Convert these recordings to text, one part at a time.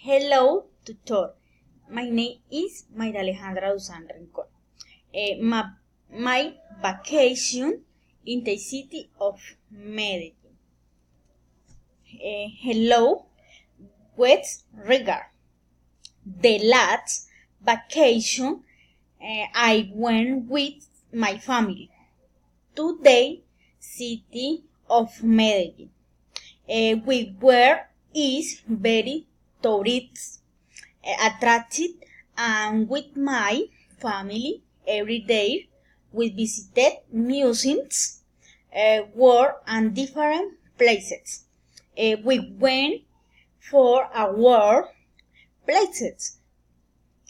Hello, tutor. My name is Mayra Alejandra Dusan Rincon. My vacation in the city of Medellin. Hello, with regard. The last vacation I went with my family to the city of Medellin. We were is very tourist attracted, and with my family every day we visited museums, war and different places. We went for our places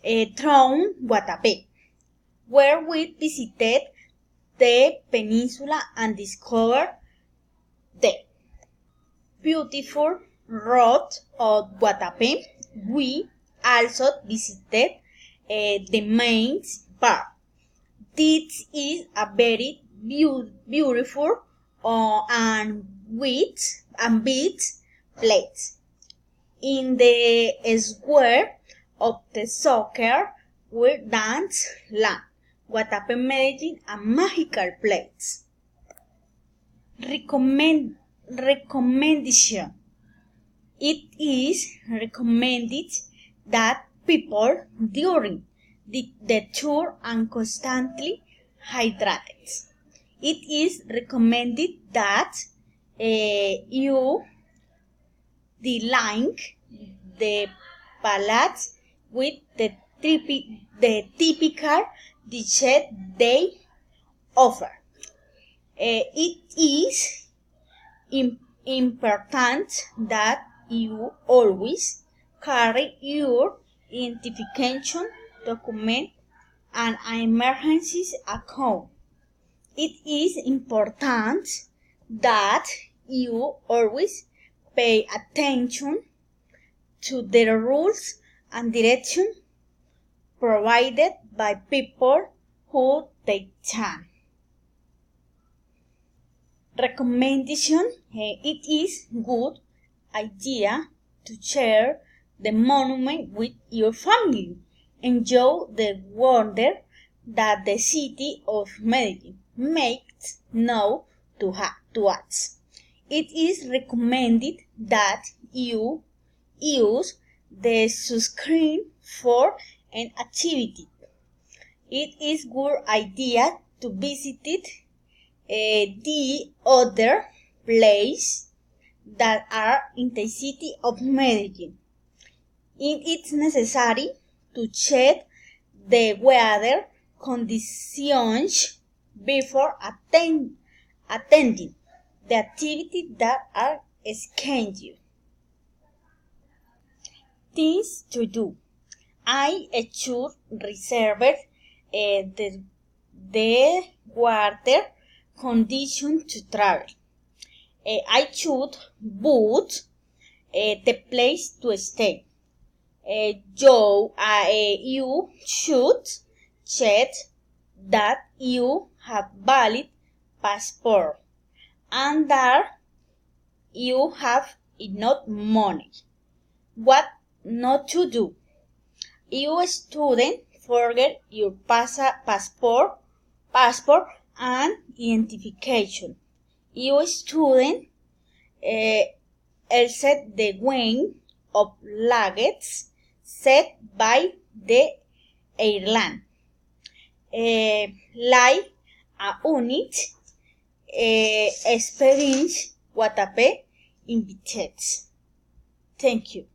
through Guatapé, where we visited the peninsula and discovered the beautiful road of Guatapé. We also visited the main park. This is a very beautiful and beach place. In the square of the soccer we dance land. Guatapé, Medellin, a magical place. Recommendation. It is recommended that people during the tour are constantly hydrated. It is recommended that you deline the palate with the typical dishes they offer. It is important that you always carry your identification document and emergency account. It is important that you always pay attention to the rules and directions provided by people who take time. Recommendation. It is good idea to share the monument with your family. Enjoy the wonder that the city of Medellin makes known to us. It is recommended that you use the screen for an activity. It is good idea to visit the other places that are in the city of Medellin. It is necessary to check the weather conditions before attending the activities that are scheduled. Things to do. I should reserve the water condition to travel. I should book the place to stay. You should check that you have valid passport and that you have enough money. What not to do? You student forget your passport and identification. You student set the weight of luggage set by the airline. Like a unit experience Guatapé invitates. Thank you.